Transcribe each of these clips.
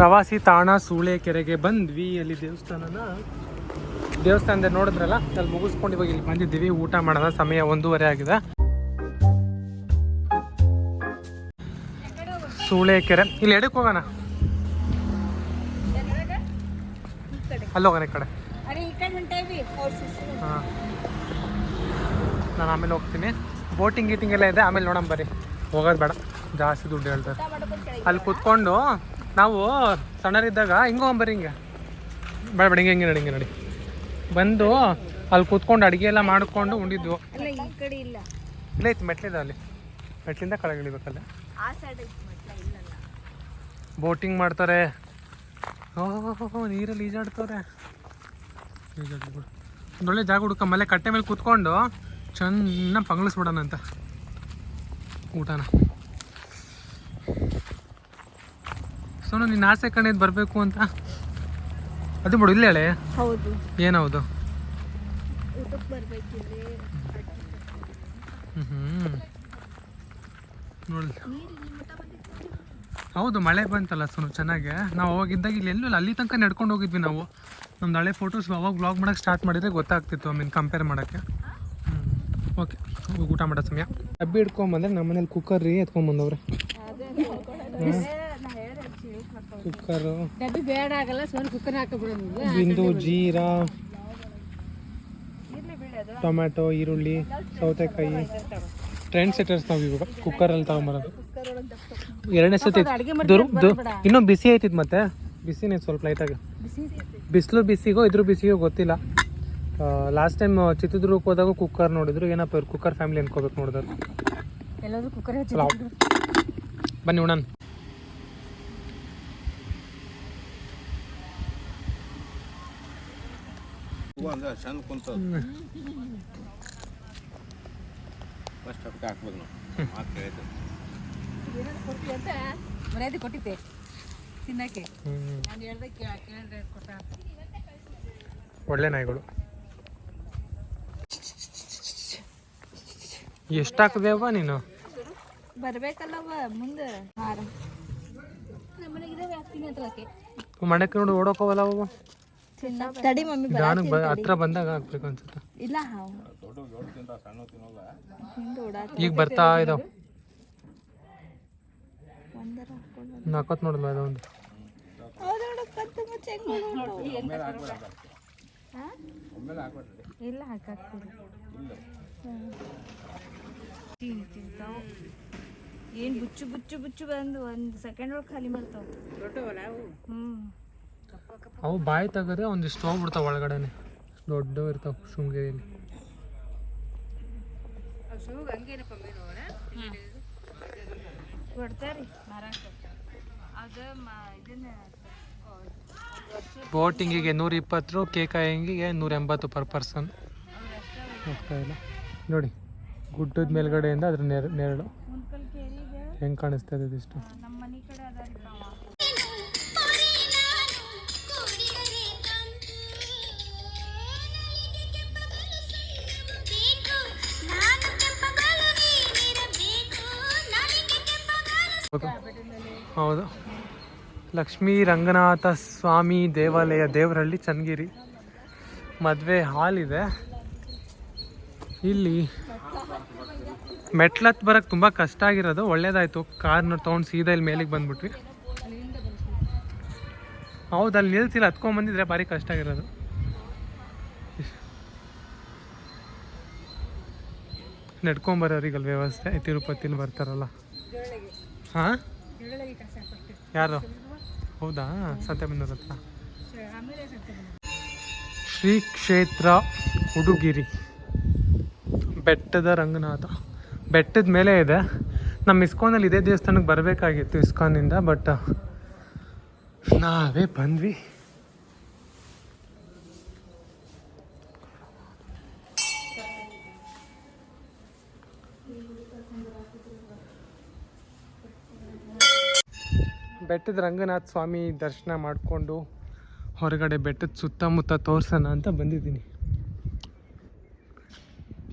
ಪ್ರವಾಸಿ ತಾಣ ಸೂಳೆಕೆರೆಗೆ ಬಂದ್ವಿ. ಅಲ್ಲಿ ದೇವಸ್ಥಾನದ ನೋಡಿದ್ರಲ್ಲ, ಅಲ್ಲಿ ಮುಗಿಸ್ಕೊಂಡು ಇವಾಗ ಇಲ್ಲಿ ಬಂದಿದ್ದೀವಿ. ಊಟ ಮಾಡೋಣ, ಸಮಯ 1:30 ಆಗಿದೆ. ಸೂಳೆಕೆರೆ, ಇಲ್ಲಿ ಎಡಕ್ಕೆ ಹೋಗೋಣ, ಅಲ್ಲಿ ಹೋಗೋಣ ಈ ಕಡೆ. ಹಾಂ, ನಾನು ಆಮೇಲೆ ಹೋಗ್ತೀನಿ. ಬೋಟಿಂಗ್ ಗೀಟಿಂಗ್ ಎಲ್ಲ ಇದೆ, ಆಮೇಲೆ ನೋಡೋಣ ಬರ್ರಿ. ಹೋಗೋದು ಬೇಡ, ಜಾಸ್ತಿ ದುಡ್ಡು ಹೇಳ್ತಾರೆ. ಅಲ್ಲಿ ಕೂತ್ಕೊಂಡು ನಾವು ಸಣ್ಣರಿದ್ದಾಗ ಹಿಂಗೆ ಹೋಗ್ಬರ್ರಿ, ಹಿಂಗೆ ಬೇಡ ಬೇಡ, ಹಿಂಗೆ ಹಿಂಗೆ ನಡಿ ಬಂದು ಅಲ್ಲಿ ಕೂತ್ಕೊಂಡು ಅಡುಗೆ ಎಲ್ಲ ಮಾಡಿಕೊಂಡು ಉಂಡಿದ್ವು. ಇಲ್ಲ ಐತಿ, ಮೆಟ್ಲಿದೆ ಅಲ್ಲಿ, ಮೆಟ್ಲಿಂದ ಕೆಳಗೆ ಇಳಿಬೇಕಲ್ಲ. ಬೋಟಿಂಗ್ ಮಾಡ್ತಾರೆ, ನೀರಲ್ಲಿ ಈಜಾಡ್ತವ್ರೆ. ಒಂದೊಳ್ಳೆ ಜಾಗ ಹುಡ್ಕ, ಮಲೆ ಕಟ್ಟೆ ಮೇಲೆ ಕೂತ್ಕೊಂಡು ಚೆನ್ನಾಗಿ ಪಂಗ್ಳಿಸ್ಬಿಡೋಣ ಅಂತ ಊಟನ. ಸೋನು, ನಿನ್ನ ಆಸೆ ಕಣಿದ್ ಬರಬೇಕು ಅಂತ. ಅದು ಬಿಡು, ಇಲ್ಲ ಹೇಳಿ. ಹೌದು, ಏನೌದು? ನೋಡಿ, ಹೌದು, ಮಳೆ ಬಂತಲ್ಲ ಸೋನು ಚೆನ್ನಾಗಿ. ನಾವು ಅವಾಗಿದ್ದಾಗ ಇಲ್ಲಿ ಎಲ್ಲೂ ಅಲ್ಲಿ ತನಕ ನಡ್ಕೊಂಡು ಹೋಗಿದ್ವಿ ನಾವು. ನಮ್ದು ಹಳೆ ಫೋಟೋಸ್ ಅವಾಗ ಬ್ಲಾಗ್ ಮಾಡೋಕ್ಕೆ ಸ್ಟಾರ್ಟ್ ಮಾಡಿದರೆ ಗೊತ್ತಾಗ್ತಿತ್ತು, ಕಂಪೇರ್ ಮಾಡೋಕ್ಕೆ. ಓಕೆ, ಊಟ ಮಾಡೋ ಸಮಯ. ಡಬ್ಬಿ ಹಿಡ್ಕೊಂಬಂದ್ರೆ ನಮ್ಮ ಮನೇಲಿ ಕುಕ್ಕರ್ ರೀ ಎತ್ಕೊಂಬಂದವ್ರೆ. ಕುಕ್ಕರು, ಬಿಂದು, ಜೀರಾ, ಟೊಮ್ಯಾಟೊ, ಈರುಳ್ಳಿ, ಸೌತೆಕಾಯಿ, ಟ್ರೆಂಡ್ ಸೆಟರ್ಸ್ ನಾವು ಇವಾಗ ಕುಕ್ಕರಲ್ಲಿ ತಗೊಂಬರೋದು. 2ನೇ ಸತಿ ಇನ್ನೂ ಬಿಸಿ ಐತಿದ್, ಮತ್ತೆ ಬಿಸಿನೇ ಸ್ವಲ್ಪ ಲೈಟಾಗಿ. ಬಿಸಿಗೂ ಇದ್ರ ಬಿಸಿಗೂ ಗೊತ್ತಿಲ್ಲ. ಲಾಸ್ಟ್ ಟೈಮ್ ಚಿತ್ರದುರ್ಗಕ್ಕೆ ಹೋದಾಗ ಕುಕ್ಕರ್ ನೋಡಿದ್ರು, ಏನಪ್ಪ ಇವ್ರು ಕುಕ್ಕರ್ ಫ್ಯಾಮಿಲಿ ಅನ್ಕೋಬೇಕು ನೋಡಿದ್ರು. ಬನ್ನಿ ಉಣ್ಣನ್. ಒಳ್ಳೆ ನಾಯಿಗಳು. ಎಷ್ಟು ಹಾಕದೇವ ನೀನು? ಬರ್ಬೇಕಲ್ಲವ ಮುಂದೆ. ಮಡಕ್ಕೆ ನೋಡಿ ಓಡೋಕೋವಲ್ಲ ಅವ. ತಡಿ ಮಮ್ಮಿ, ಹತ್ರ ಬಂದಾಗ ಹಾಕ್ಬೇಕು ಅನ್ಸುತ್ತೆ. ಇಲ್ಲ, ಈಗ ಬರ್ತಾ ಇದಾವ. ನಾಲ್ಕತ್ತು ನೋಡಿದ್ವ ಅದು ಒಂದು. ಇಲ್ಲ, ಹಾಕಾಕ್ತೀವಿ. ಏನು ಬುಚ್ಚು ಬುಚ್ಚು ಬುಚ್ಚು ಬಂದು 1 ಸೆಕೆಂಡ್ ಒಳಗೆ ಖಾಲಿ ಮಾಡ್ತಾವ. ಅವು ಬಾಯಿ ತೆಗೆದ್ರೆ ಒಂದಿಷ್ಟು ಹೋಗ್ಬಿಡ್ತಾವ ಒಳಗಡೆನೆ. ದೊಡ್ಡ ಇರ್ತಾವ ಶೃಂಗೇರಿಯಲ್ಲಿ. ಕೊಡ್ತಾರಿ ಬೋಟಿಂಗಿಗೆ 120, ಕೇಕಾಯಿಂಗಿಗೆ 180 ಪರ್ ಪರ್ಸನ್. ಹೋಗ್ತಾ ಇಲ್ಲ ನೋಡಿ, ಗುಡ್ಡದ ಮೇಲ್ಗಡೆಯಿಂದ ಅದ್ರ ನೆರಳು ಹೆಂಗೆ ಕಾಣಿಸ್ತಾ ಇದೆ ಇದಿಷ್ಟು. ಹೌದು, ಲಕ್ಷ್ಮೀ ರಂಗನಾಥ ಸ್ವಾಮಿ ದೇವಾಲಯ, ದೇವರಹಳ್ಳಿ, ಚನ್ನಗಿರಿ. ಮದುವೆ ಹಾಲ್ ಇದೆ ಇಲ್ಲಿ. ಮೆಟ್ಲತ್ತು ಬರೋಕ್ಕೆ ತುಂಬ ಕಷ್ಟ ಆಗಿರೋದು, ಒಳ್ಳೇದಾಯಿತು. ಕಾರ್ನ ತೊಗೊಂಡು ಸೀದಾ ಇಲ್ಲಿ ಮೇಲಿಗೆ ಬಂದ್ಬಿಟ್ವಿ. ಹೌದು, ಅಲ್ಲಿ ನಿಲ್ಸಿಲ್ಲ, ಹತ್ಕೊಂಡ್ಬಂದಿದ್ರೆ ಭಾರಿ ಕಷ್ಟ ಆಗಿರೋದು. ನಡ್ಕೊಂಬರೋರಿಗಲ್ಲಿ ವ್ಯವಸ್ಥೆ. ತಿರುಪತಿಲಿ ಬರ್ತಾರಲ್ಲ. ಹಾಂ, ಯಾರು? ಹೌದಾ, ಸತ್ಯಬಂದೂರ ಹತ್ರ. ಶ್ರೀ ಕ್ಷೇತ್ರ ಉಡುಗಿರಿ, ಬೆಟ್ಟದ ರಂಗನಾಥ. ಬೆಟ್ಟದ ಮೇಲೆ ಇದೆ. ನಮ್ಮ ಇಸ್ಕಾನಲ್ಲಿ ಇದೇ ದೇವಸ್ಥಾನಕ್ಕೆ ಬರಬೇಕಾಗಿತ್ತು ಇಸ್ಕಾನಿಂದ, ಬಟ್ ನಾವೇ ಬಂದ್ವಿ. ಬೆಟ್ಟದ ರಂಗನಾಥ ಸ್ವಾಮಿ ದರ್ಶನ ಮಾಡಿಕೊಂಡು ಹೊರಗಡೆ ಬೆಟ್ಟದ ಸುತ್ತಮುತ್ತ ತೋರ್ಸೋಣ ಅಂತ ಬಂದಿದ್ದೀನಿ.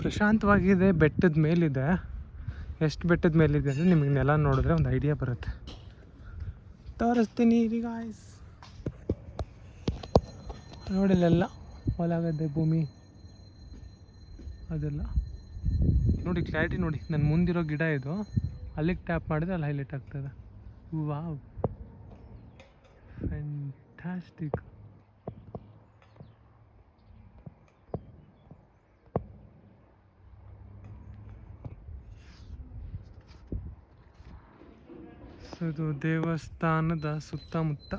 ಪ್ರಶಾಂತವಾಗಿದೆ. ಬೆಟ್ಟದ ಮೇಲಿದೆ. ಎಷ್ಟು ಬೆಟ್ಟದ ಮೇಲಿದೆ ಅಂದರೆ ನಿಮಗೆ ನೆಲ ನೋಡಿದ್ರೆ ಒಂದು ಐಡಿಯಾ ಬರುತ್ತೆ. ತೋರಿಸ್ತೀನಿ ರೀ ಗಾಯ್ಸ್. ನೋಡಿಲ್ಲೆಲ್ಲ ಹೊಲ ಗದ್ದೆ ಭೂಮಿ ಅದೆಲ್ಲ ನೋಡಿ, ಕ್ಲಾರಿಟಿ ನೋಡಿ. ನನ್ನ ಮುಂದಿರೋ ಗಿಡ ಇದು, ಅಲ್ಲಿಗೆ ಟ್ಯಾಪ್ ಮಾಡಿದ್ರೆ ಅಲ್ಲಿ ಹೈಲೈಟ್ ಆಗ್ತದೆ. Wow, fantastic. ಇದು ದೇವಸ್ಥಾನದ ಸುತ್ತಮುತ್ತ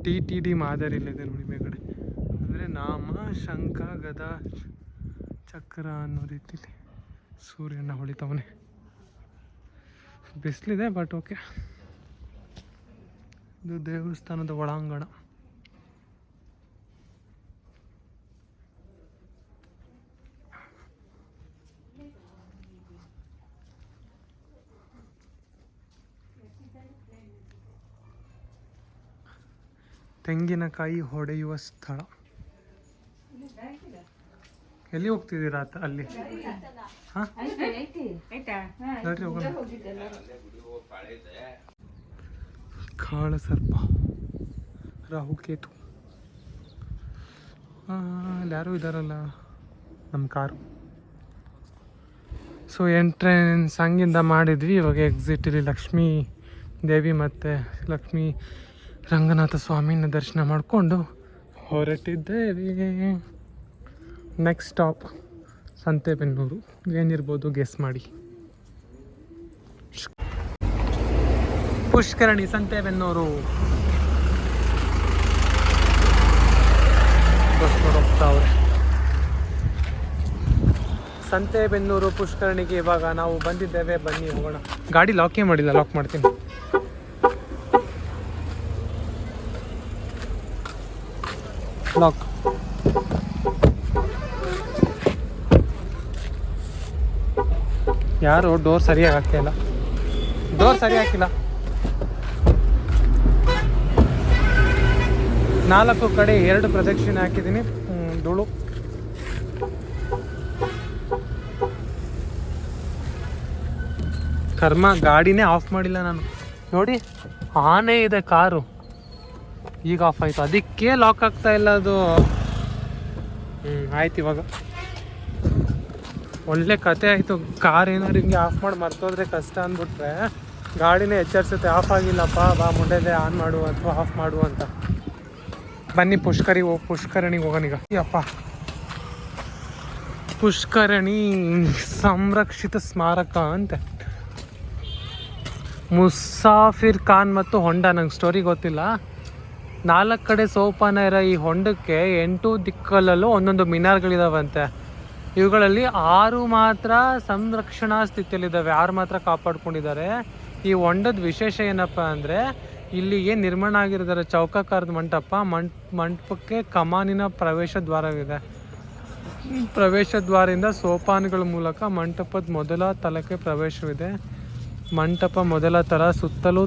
TTD ಮಾದರಿಲಿದೆ ನೋಡಿ ಮೇಲ್ಗಡೆ. ಅಂದರೆ ನಾಮ, ಶಂಖ, ಗದಾ, ಚಕ್ರ ಅನ್ನೋ ರೀತಿಲಿ ಸೂರ್ಯನ ಹೊಳಿತವನೆ. ಬಿಸಿಲಿದೆ ಬಟ್ ಓಕೆ. ಇದು ದೇವಸ್ಥಾನದ ಒಳಾಂಗಣ. ತೆಂಗಿನಕಾಯಿ ಹೊಡೆಯುವ ಸ್ಥಳ. ಎಲ್ಲಿ ಹೋಗ್ತಿದ್ದೀರಾ ಅಲ್ಲಿ? ಹಾಂ ಹೋಗೋಣ. ಕಾಳ ಸರ್ಪ, ರಾಹುಕೇತು. ಅಲ್ಲಿ ಯಾರು ಇದ್ದಾರಲ್ಲ, ನಮ್ಮ ಕಾರು. ಸೊ ಎಂಟ್ರೆನ್ಸ್ ಹಂಗಿಂದ ಮಾಡಿದ್ವಿ. ಇವಾಗ ಎಕ್ಸಿಟಲ್ಲಿ ಲಕ್ಷ್ಮೀ ದೇವಿ ಮತ್ತು ಲಕ್ಷ್ಮೀ ರಂಗನಾಥ ಸ್ವಾಮಿನ ದರ್ಶನ ಮಾಡಿಕೊಂಡು ಹೊರಟಿದ್ದೇವೆ. Next stop Santebennur. ಏನಿರ್ಬೋದು ಗೆಸ್ ಮಾಡಿ. ಪುಷ್ಕರಣಿ, ಸಂತೆಬೆನ್ನೂರು. ಹೋಗ್ತಾವ್ರೆ ಸಂತೆಬೆನ್ನೂರು ಪುಷ್ಕರಣಿಗೆ. ಇವಾಗ ನಾವು ಬಂದಿದ್ದೇವೆ, ಬನ್ನಿ ಹೋಗೋಣ. ಗಾಡಿ ಲಾಕೇ ಮಾಡಿಲ್ಲ, ಲಾಕ್ ಮಾಡ್ತೀನಿ. ಲಾಕ್. ಯಾರು ಡೋರ್ ಸರಿಯಾಗಿ ಹಾಕ್ತಿಲ್ಲ, ಡೋರ್ ಸರಿ ಹಾಕಿಲ್ಲ. 4 ಕಡೆ 2 ಪ್ರದಕ್ಷಿಣೆ ಹಾಕಿದ್ದೀನಿ. ಧೂಳು. ಕರ್ಮ, ಗಾಡಿನೇ ಆಫ್ ಮಾಡಿಲ್ಲ ನಾನು. ನೋಡಿ, ಆನೆ ಇದೆ ಕಾರು, ಈಗ ಆಫ್ ಆಯಿತು. ಅದಕ್ಕೆ ಲಾಕ್ ಆಗ್ತಾ ಇಲ್ಲ ಅದು. ಆಯ್ತು. ಇವಾಗ ಒಳ್ಳೆ ಕತೆ ಆಯಿತು. ಕಾರ್ ಏನಾದ್ರು ಹಿಂಗೆ ಆಫ್ ಮಾಡಿ ಮರ್ತೋದ್ರೆ ಕಷ್ಟ ಅಂದ್ಬಿಟ್ರೆ ಗಾಡಿನೇ ಎಚ್ಚರಿಸುತ್ತೆ, ಆಫ್ ಆಗಿಲ್ಲಪ್ಪ, ಬಾ ಮುಂದೆ ಆನ್ ಮಾಡು ಅಥವಾ ಆಫ್ ಮಾಡು ಅಂತ. ಬನ್ನಿ ಪುಷ್ಕರಣಿಗೆ ಹೋಗೋಣ ಈಗ. ಅಪ್ಪ, ಪುಷ್ಕರಣಿ ಸಂರಕ್ಷಿತ ಸ್ಮಾರಕ ಅಂತೆ. ಮುಸಾಫಿರ್ ಖಾನ್ ಮತ್ತು ಹೊಂಡ. ನಂಗೆ ಸ್ಟೋರಿ ಗೊತ್ತಿಲ್ಲ. 4 ಕಡೆ ಸೋಪಾನ ಇರೋ ಈ ಹೊಂಡಕ್ಕೆ 8 ದಿಕ್ಕಲ್ಲೂ ಒಂದೊಂದು ಮಿನಾರ್ಗಳಿದಾವಂತೆ. ಇವುಗಳಲ್ಲಿ 6 ಮಾತ್ರ ಸಂರಕ್ಷಣಾ ಸ್ಥಿತಿಯಲ್ಲಿದ್ದಾವೆ, 6 ಮಾತ್ರ ಕಾಪಾಡ್ಕೊಂಡಿದ್ದಾರೆ. ಈ ಹೊಂಡದ ವಿಶೇಷ ಏನಪ್ಪ ಅಂದರೆ, ಇಲ್ಲಿಗೆ ನಿರ್ಮಾಣ ಆಗಿರೋದರ ಚೌಕಾಕಾರದ ಮಂಟಪ. ಮಂಟಪಕ್ಕೆ ಕಮಾನಿನ ಪ್ರವೇಶ ದ್ವಾರವಿದೆ. ಪ್ರವೇಶ ದ್ವಾರದಿಂದ ಸೋಪಾನಗಳ ಮೂಲಕ ಮಂಟಪದ ಮೊದಲ ತಳಕ್ಕೆ ಪ್ರವೇಶವಿದೆ. ಮಂಟಪ ಮೊದಲ ತಳ ಸುತ್ತಲೂ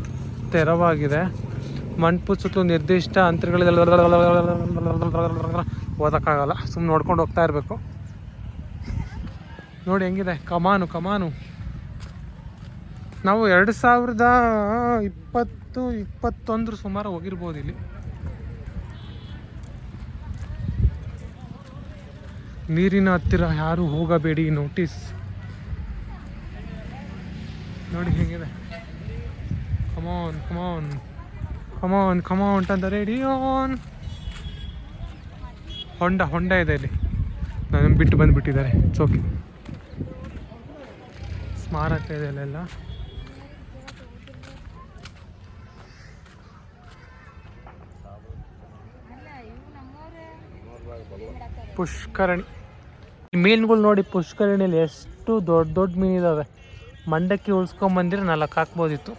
ತೆರವಾಗಿದೆ. ಮಂಟಪದ ಸುತ್ತಲೂ ನಿರ್ದಿಷ್ಟ ಅಂತರಗಳಲ್ಲಿ ಓದಕ್ಕಾಗಲ್ಲ, ಸುಮ್ಮನೆ ನೋಡ್ಕೊಂಡು ಹೋಗ್ತಾ ಇರಬೇಕು. ನೋಡಿ ಹೆಂಗಿದೆ ಕಮಾನು. ನಾವು 2020-21 ಸುಮಾರು ಹೋಗಿರ್ಬೋದು ಇಲ್ಲಿ. ನೀರಿನ ಹತ್ತಿರ ಯಾರು ಹೋಗಬೇಡಿ, ನೋಟಿಸ್. ನೋಡಿ ಹೆಂಗಿದೆ. ಕಮಾನ್ ಅಂತ ರೆಡಿ ಆನ್. ಹೊಂಡ ಇದೆ ಇಲ್ಲಿ, ನಾನು ಬಿಟ್ಟು ಬಂದುಬಿಟ್ಟಿದ್ದಾರೆ. ಓಕೆ, ಸ್ಮಾರಕ ಇದೆ ಅಲ್ಲೆಲ್ಲ. ಪುಷ್ಕರಣಿ ಮೀನುಗಳು ನೋಡಿ, ಪುಷ್ಕರಣಿಯಲ್ಲಿ ಎಷ್ಟು ದೊಡ್ಡ ಮೀನಿದ್ದಾವೆ. ಮಂಡಕ್ಕಿ ಉಳಿಸ್ಕೊಂಬಂದಿದ್ರೆ 4 ಹಾಕ್ಬೋದಿತ್ತು.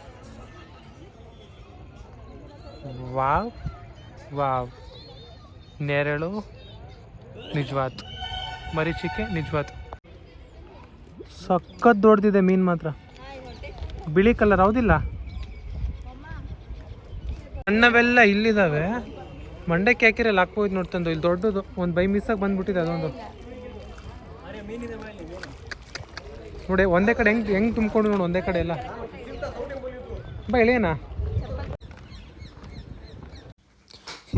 ವಾವ್. ನೆರಳು ನಿಜವಾತು, ಮರೀಚಿಕೆ ನಿಜವಾತು. ಸಖತ್ ದೊಡ್ಡದಿದೆ ಮೀನು ಮಾತ್ರ. ಬಿಳಿ ಕಲರ್ ಹೌದಿಲ್ಲ? ಸಣ್ಣವೆಲ್ಲ ಇಲ್ಲಿದ್ದಾವೆ. ಮಂಡಕ್ಕಿ ಹಾಕಿರಲ್ಲ ಹಾಕ್ಬೋದು ನೋಡ್ತಂದು. ಇಲ್ಲಿ ದೊಡ್ಡದು ಒಂದು ಬೈ ಮಿಸ್ಸಾಗಿ ಬಂದ್ಬಿಟ್ಟಿದೆ ಅದೊಂದು. ನೋಡಿ ಒಂದೇ ಕಡೆ ಹೆಂಗೆ ತುಂಬ್ಕೊಂಡು ನೋಡು, ಒಂದೇ ಕಡೆ ಎಲ್ಲ ಬಾ ಇಳಿಯೋಣ.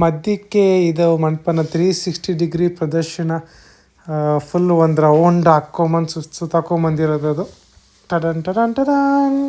ಮಧ್ಯಕ್ಕೆ ಇದು ಮಂಟಪನ 360 ಡಿಗ್ರಿ ಪ್ರದರ್ಶನ ಫುಲ್ ಒಂದು ರೌಂಡ್ ಹಾಕ್ಕೊಂಬಂದು ಸುತ್ತಾಕೊಂಬಂದಿರೋದು ಅದು. ಟಡನ್ ಟಡನ್ ಟಡನ್.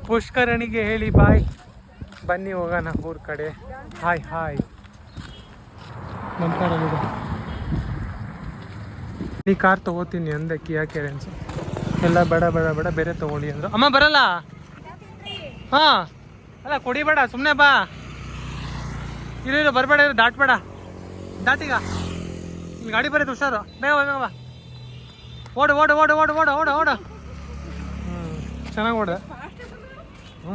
ಪುಷ್ಕರಣಿಗೆ ಹೇಳಿ ಬಾಯ್. ಬನ್ನಿ ಹೋಗೋಣ ಊರ ಕಡೆ. Hi hi. ನಂತರ ಈ ಕಾರ್ ತೊಗೋತೀನಿ ಅಂದೆ, ಕಿಯಾ ಕೆರೆನ್ಸ್. ಎಲ್ಲ ಬೇಡ ಬೇಡ ಬೇಡ ಬೇರೆ ತೊಗೊಳ್ಳಿ ಅಂದರು. ಅಮ್ಮ ಬರಲ್ಲ. ಹಾಂ ಅಲ್ಲ ಕೊಡಿಬೇಡ, ಸುಮ್ಮನೆ ಬಾ. ಇರು ಬರಬೇಡ, ಇರು ದಾಟ್ಬೇಡ, ದಾಟೀಗ. ಇಲ್ಲಿ ಗಾಡಿ ಬರುತ್ತೆ, ಹುಷಾರು. ಬೇಗ ಬೇಗ ಬಾ. ಓಡು ಓಡು ಓಡು ಓಡು ಓಡು ಓಡು ಓಡು. ಚೆನ್ನಾಗಿ ಓಡಿದೆ.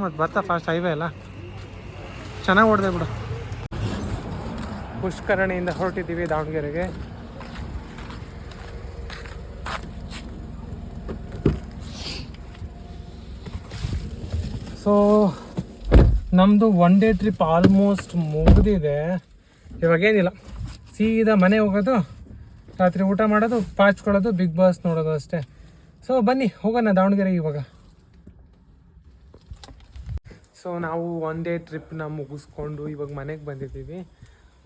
ಮತ್ತು ಬರ್ತಾ ಫಾಸ್ಟ್ ಹೈವೇ ಅಲ್ಲ, ಚೆನ್ನಾಗಿ ಓಡಿದೆ ಬಿಡು. ಪುಷ್ಕರಣಿಯಿಂದ ಹೊರಟಿದ್ದೀವಿ ದಾವಣಗೆರೆಗೆ. ಸೊ ನಮ್ಮದು 1 ಡೇ ಟ್ರಿಪ್ ಆಲ್ಮೋಸ್ಟ್ ಮುಗಿದಿದೆ. ಇವಾಗೇನಿಲ್ಲ, ಸೀದಾ ಮನೆ ಹೋಗೋದು, ರಾತ್ರಿ ಊಟ ಮಾಡೋದು, ಪಾಚ್ಕೊಳ್ಳೋದು, ಬಿಗ್ ಬಾಸ್ ನೋಡೋದು ಅಷ್ಟೇ. ಸೊ ಬನ್ನಿ ಹೋಗೋಣ ದಾವಣಗೆರೆಗೆ ಇವಾಗ. ಸೊ ನಾವು 1 ಡೇ ಟ್ರಿಪ್ನ ಮುಗಿಸ್ಕೊಂಡು ಇವಾಗ ಮನೆಗೆ ಬಂದಿದ್ದೀವಿ.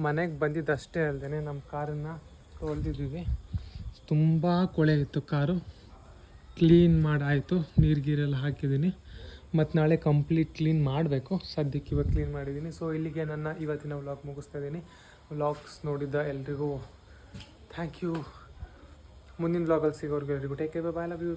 ಮನೆಗೆ ಬಂದಿದ್ದಷ್ಟೇ ಅಲ್ಲದೆ ನಮ್ಮ ಕಾರನ್ನು ತೊಳೆದಿದ್ದೀವಿ. ತುಂಬ ಕೊಳೆ ಇತ್ತು ಕಾರು, ಕ್ಲೀನ್ ಮಾಡಾಯಿತು, ನೀರಿಗೆಲ್ಲ ಹಾಕಿದ್ದೀನಿ. ಮತ್ತು ನಾಳೆ ಕಂಪ್ಲೀಟ್ ಕ್ಲೀನ್ ಮಾಡಬೇಕು. ಸದ್ಯಕ್ಕೆ ಇವಾಗ ಕ್ಲೀನ್ ಮಾಡಿದ್ದೀನಿ. ಸೊ ಇಲ್ಲಿಗೆ ನನ್ನ ಇವತ್ತಿನ ವ್ಲಾಗ್ ಮುಗಿಸ್ತಾ ಇದ್ದೀನಿ. ವ್ಲಾಗ್ಸ್ ನೋಡಿದ್ದ ಎಲ್ರಿಗೂ ಥ್ಯಾಂಕ್ ಯು. ಮುಂದಿನ ವ್ಲಾಗಲ್ಲಿ ಸಿಗೋರ್ಗೆ ಎಲ್ರಿಗೂ take care, bye, love you.